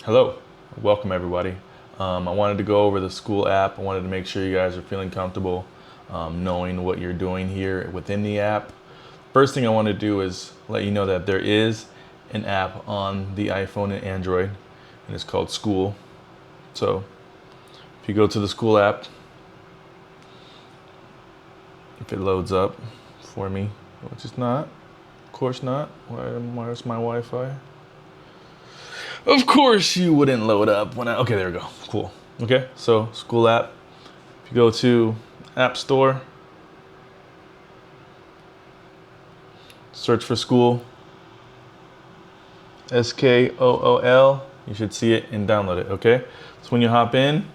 Hello, welcome everybody. I wanted to go over the school app. I wanted to make sure you guys are feeling comfortable knowing what you're doing here within the app. First thing I want to do is let you know that there is an app on the iPhone and Android, and it's called School. So if you go to the School app, if it loads up for me, which is not, of course not. Where's my Wi-Fi? Of course you wouldn't load up when okay, there we go. Cool. Okay, so School app. If you go to App Store, search for School, Skool. You should see it and download it, okay? So when you hop in,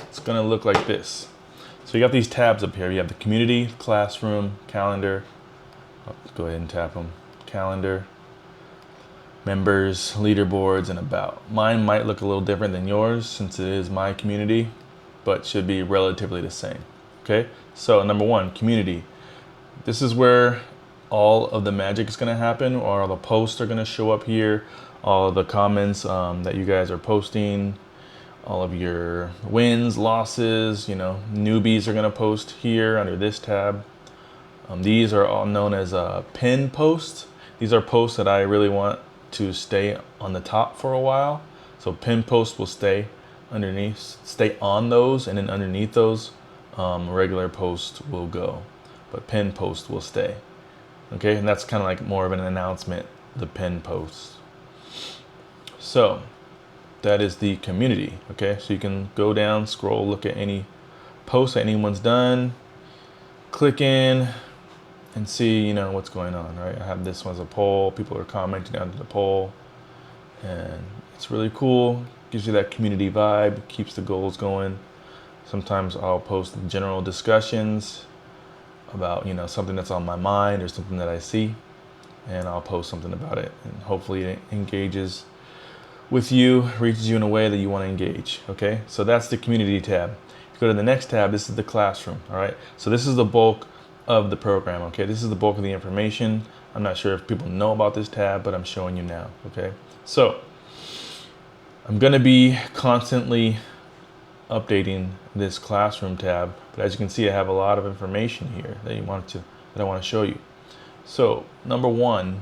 it's gonna look like this. So you got these tabs up here. You have the community, classroom, calendar. Let's go ahead and tap them. Calendar, members, leaderboards, and about. Mine might look a little different than yours since it is my community, but should be relatively the same. Okay, so number one, community. This is where all of the magic is going to happen, or all the posts are going to show up here, all of the comments that you guys are posting, all of your wins, losses, newbies are going to post here under this tab. These are all known as pin posts. These are posts that I really want to stay on the top for a while. So pin posts will stay underneath, stay on those, and then underneath those, regular posts will go, but pin post will stay. Okay, and that's kind of like more of an announcement, the pin posts. So that is the community. Okay, so you can go down, scroll, look at any post that anyone's done, click in, and see, what's going on, right? I have this one as a poll. People are commenting under the poll, and it's really cool. Gives you that community vibe, keeps the goals going. Sometimes I'll post general discussions about, something that's on my mind or something that I see, and I'll post something about it, and hopefully it engages with you, reaches you in a way that you want to engage. Okay, so that's the community tab. If you go to the next tab, this is the classroom. All right, so this is the bulk of the program. Okay, this is the bulk of the information. I'm not sure if people know about this tab, but I'm showing you now. Okay, so I'm going to be constantly updating this classroom tab, but as you can see, I have a lot of information here that I want to show you. So number one,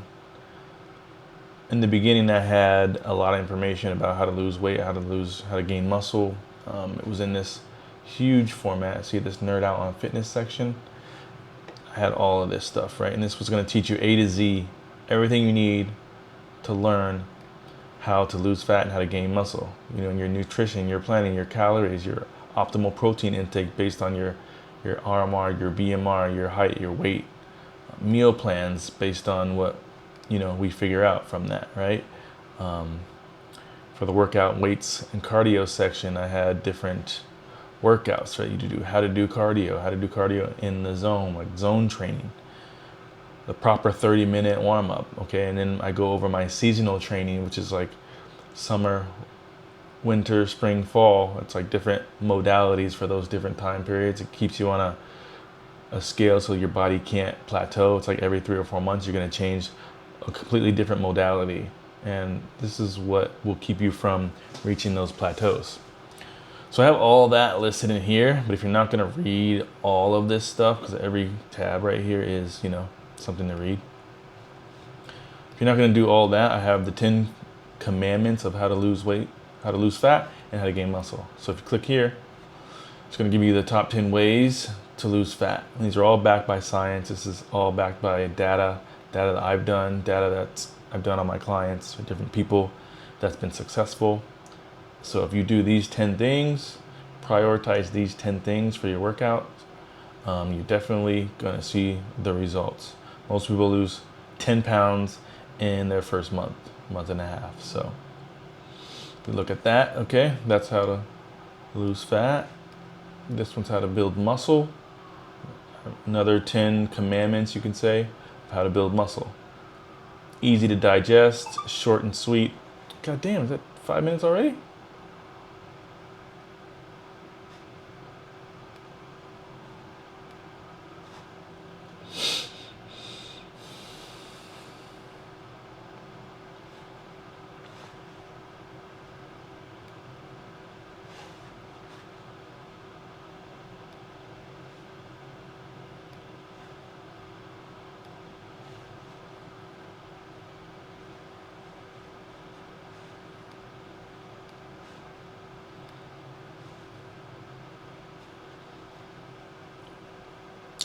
in the beginning, I had a lot of information about how to lose weight, how to gain muscle. It was in this huge format. See this nerd out on fitness section. I had all of this stuff, right? And this was going to teach you A to Z, everything you need to learn how to lose fat and how to gain muscle. In your nutrition, your planning, your calories, your optimal protein intake based on your RMR, your BMR, your height, your weight, meal plans based on what we figure out from that, right? For the workout weights and cardio section, I had different workouts, right? You do how to do cardio in the zone, like zone training, the proper 30-minute warm up, okay? And then I go over my seasonal training, which is like summer, winter, spring, fall. It's like different modalities for those different time periods. It keeps you on a scale so your body can't plateau. It's like every 3 or 4 months, you're going to change a completely different modality. And this is what will keep you from reaching those plateaus. So I have all that listed in here, but if you're not going to read all of this stuff, because every tab right here is, something to read. If you're not going to do all that, I have the 10 commandments of how to lose weight, how to lose fat, and how to gain muscle. So if you click here, it's going to give you the top 10 ways to lose fat. And these are all backed by science. This is all backed by data that I've done, data that I've done on my clients with different people that's been successful. So if you do these 10 things, prioritize these 10 things for your workout, you're definitely going to see the results. Most people lose 10 pounds in their first month and a half. So if we look at that, okay, that's how to lose fat. This one's how to build muscle. Another 10 commandments, you can say, of how to build muscle. Easy to digest, short and sweet. God damn, is that 5 minutes already?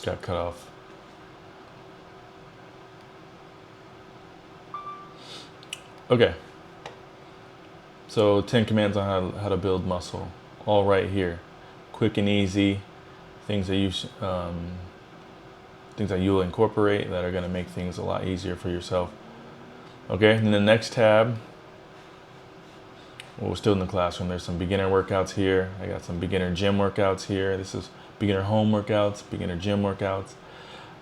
got cut off. Okay. So 10 commands on how to build muscle, all right here, quick and easy, things that things that you'll incorporate that are going to make things a lot easier for yourself. Okay, and the next tab, well, we're still in the classroom. There's some beginner workouts here. I got some beginner gym workouts here. This is beginner home workouts, beginner gym workouts.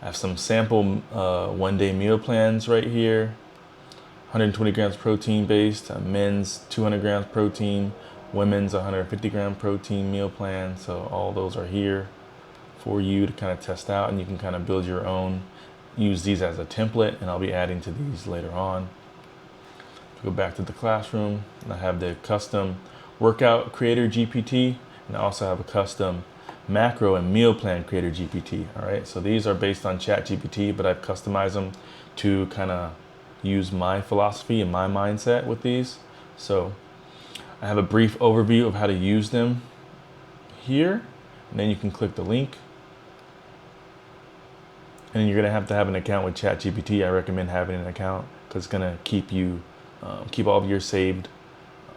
I have some sample one-day meal plans right here. 120 grams protein based, men's 200 grams protein, women's 150 gram protein meal plan. So all those are here for you to kind of test out, and you can kind of build your own. Use these as a template, and I'll be adding to these later on. Go back to the classroom, and I have the custom workout creator GPT, and I also have a custom macro and meal plan creator GPT. All right, so these are based on ChatGPT, but I've customized them to kind of use my philosophy and my mindset with these. So I have a brief overview of how to use them here, and then you can click the link. And you're gonna have to have an account with ChatGPT. I recommend having an account because it's gonna keep you keep all of your saved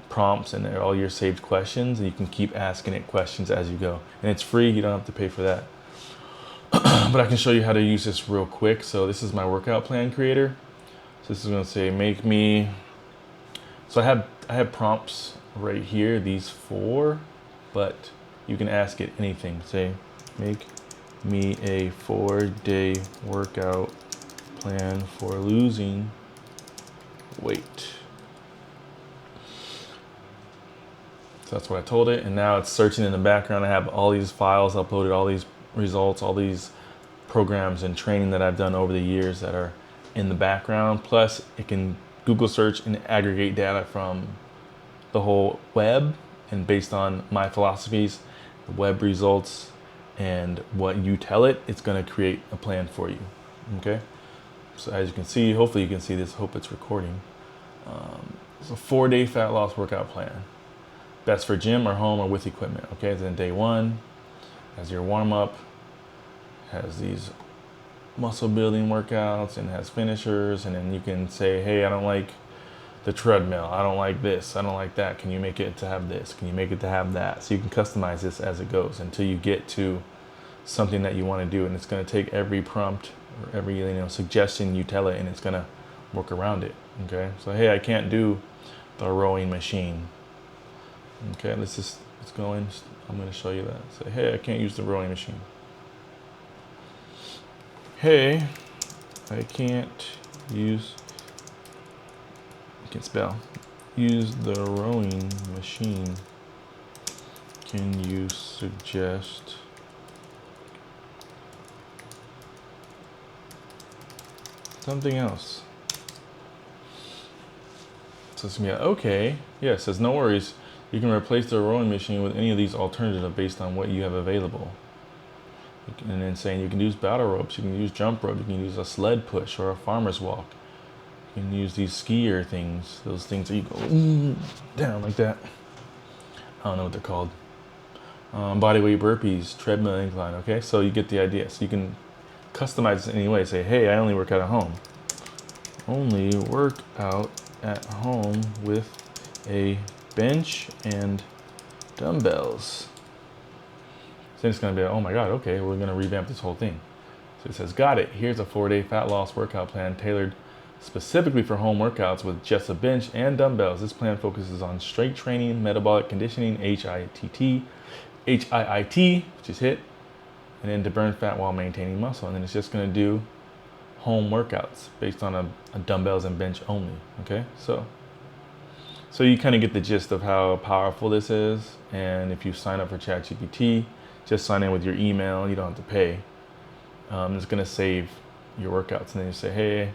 prompts and all your saved questions, and you can keep asking it questions as you go. And it's free; you don't have to pay for that. But I can show you how to use this real quick. So this is my workout plan creator. So this is going to say make me. So I have prompts right here, these 4, but you can ask it anything. Say make me a 4-day workout plan for losing weight. So that's what I told it, and now it's searching in the background. I have all these files uploaded, all these results, all these programs and training that I've done over the years that are in the background. Plus it can Google search and aggregate data from the whole web, and based on my philosophies, the web results, and what you tell it, it's going to create a plan for you. Okay, so as you can see, hopefully you can see this, hope it's recording. It's a 4-day fat loss workout plan, best for gym or home or with equipment. Okay, then day 1 as your warm-up, has these muscle building workouts and has finishers, and then you can say, hey, I don't like the treadmill, I don't like this, I don't like that, can you make it to have this, can you make it to have that? So you can customize this as it goes until you get to something that you want to do, and it's going to take every prompt or every suggestion you tell it, and it's going to work around it. Okay, so hey, I can't do the rowing machine. Okay, let's go in. I'm going to show you that. Say, hey, I can't use the rowing machine. Hey, I can't use, use the rowing machine. Can you suggest something else? So it's gonna be okay. Yeah, it says no worries. You can replace the rowing machine with any of these alternatives based on what you have available. And then saying you can use battle ropes, you can use jump rope, you can use a sled push or a farmer's walk. You can use these skier things, those things that you go down like that. I don't know what they're called. Bodyweight burpees, treadmill incline. Okay, so you get the idea. So you can customize this anyway. Say, hey, I only work out at home. Only work out at home with a bench and dumbbells. So it's going to be, oh my God, okay, we're going to revamp this whole thing. So it says, got it. Here's a 4-day fat loss workout plan tailored specifically for home workouts with just a bench and dumbbells. This plan focuses on strength training, metabolic conditioning, HIIT, which is HIIT, and then to burn fat while maintaining muscle. And then it's just going to do home workouts based on a dumbbells and bench only. Okay, so you kind of get the gist of how powerful this is. And if you sign up for ChatGPT, just sign in with your email. You don't have to pay. It's going to save your workouts, and then you say, hey,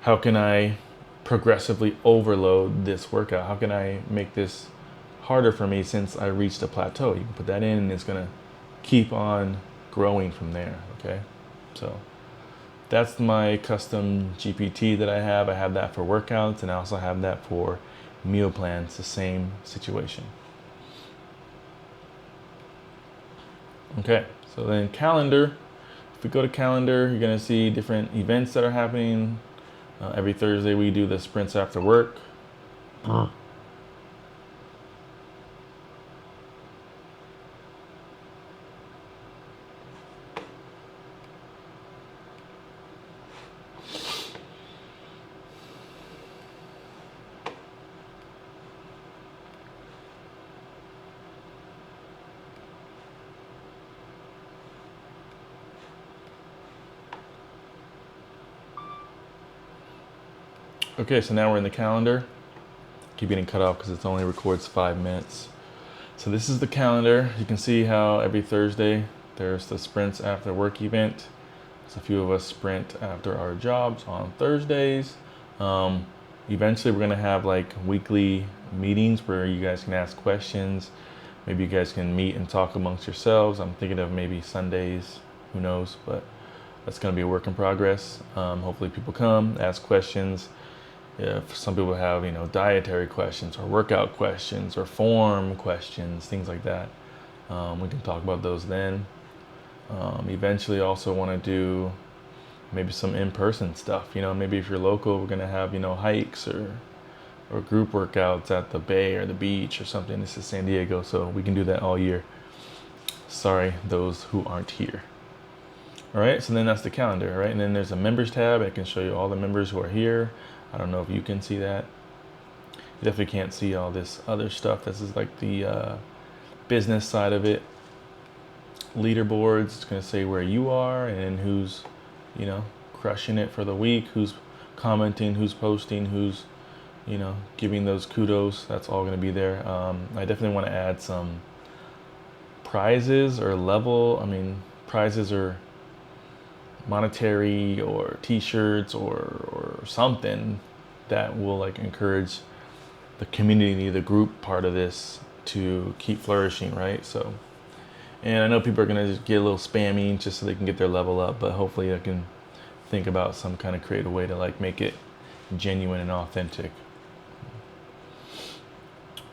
how can I progressively overload this workout? How can I make this harder for me since I reached a plateau? You can put that in, and it's going to keep on growing from there. Okay, so that's my custom GPT that I have. I have that for workouts, and I also have that for meal plans, the same situation. Okay, so then calendar, if we go to calendar, you're gonna see different events that are happening. Every Thursday we do the sprints after work. Okay, so now we're in the calendar. Keep getting cut off because it only records 5 minutes. So this is the calendar. You can see how every Thursday there's the sprints after work event. So a few of us sprint after our jobs on Thursdays. Eventually we're gonna have like weekly meetings where you guys can ask questions. Maybe you guys can meet and talk amongst yourselves. I'm thinking of maybe Sundays, who knows, but that's gonna be a work in progress. Hopefully people come, ask questions. If some people have, dietary questions or workout questions or form questions, things like that, we can talk about those then. Eventually also want to do maybe some in-person stuff. Maybe if you're local, we're going to have, hikes or group workouts at the bay or the beach or something. This is San Diego, so we can do that all year. Sorry, those who aren't here. All right, so then that's the calendar, right? And then there's a members tab. I can show you all the members who are here. I don't know if you can see that. You definitely can't see all this other stuff. This is like the business side of it. Leaderboards, it's gonna say where you are and who's, crushing it for the week, who's commenting, who's posting, who's, giving those kudos. That's all gonna be there. I definitely wanna add some prizes or prizes or monetary or t-shirts or something that will like encourage the community, the group part of this to keep flourishing, right? So, and I know people are gonna just get a little spammy just so they can get their level up, but hopefully I can think about some kind of creative way to like make it genuine and authentic.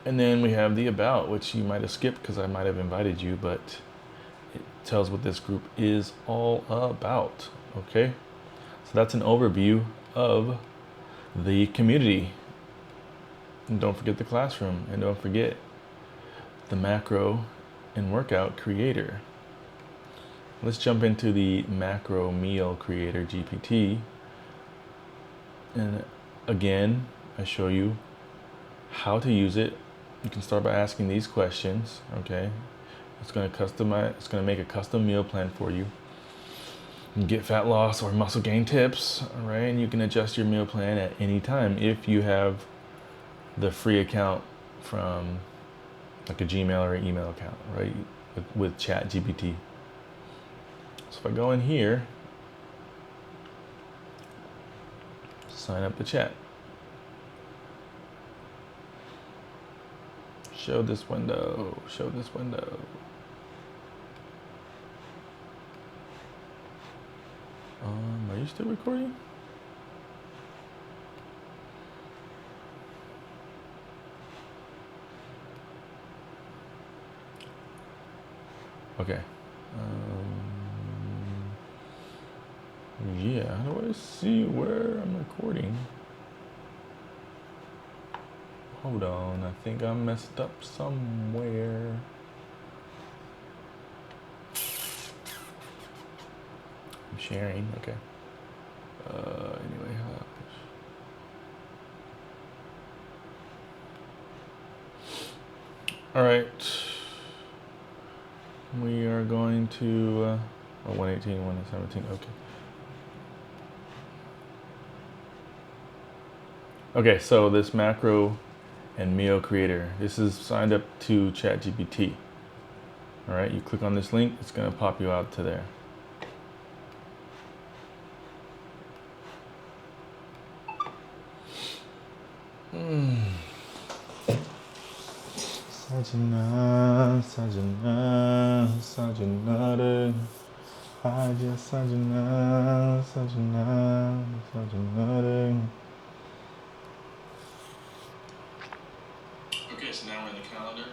And then we have the about, which you might have skipped because I might have invited you, but it tells what this group is all about. Okay, so that's an overview of the community. And don't forget the classroom, and don't forget the macro and workout creator. Let's jump into the macro meal creator GPT. And again, I show you how to use it. You can start by asking these questions. Okay, it's going to make a custom meal plan for you. You can get fat loss or muscle gain tips, all right? And you can adjust your meal plan at any time if you have the free account from like a Gmail or an email account, right? With ChatGPT. So if I go in here, sign up to chat. Show this window. Are you still recording? Okay. Yeah, how do I see where I'm recording? Hold on, I think I messed up somewhere. I'm sharing, okay. Anyway, all right. We are going to 118, 117, okay. Okay, so this macro and meal creator, this is signed up to ChatGPT. All right, you click on this link, it's gonna pop you out to there. Sajna, sajna, sajna, Haja sajna, sajna, sajna. Okay, so now we're in the calendar.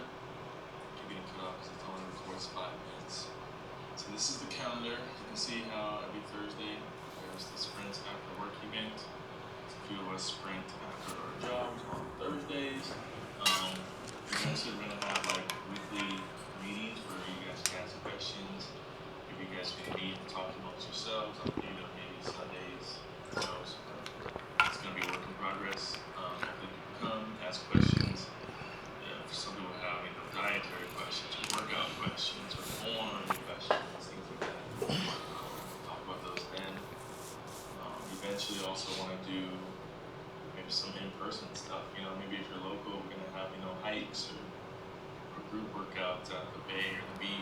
Keep getting cut off because it only records 5 minutes. So this is the calendar. You can see how every Thursday there's the sprint after work event. So a few of us sprint after our jobs on Thursdays. Eventually we're gonna have like weekly meetings where you guys can ask questions. If you guys can meet and talk amongst yourselves on maybe Sundays. So it's gonna be a work in progress. Hopefully people come, ask questions. Some people have dietary questions, or workout questions, or form questions, things like that. Talk about those then. Eventually, also want to do maybe some in-person stuff. Maybe if you're local, we're gonna have hikes or group workouts at the bay or the beach.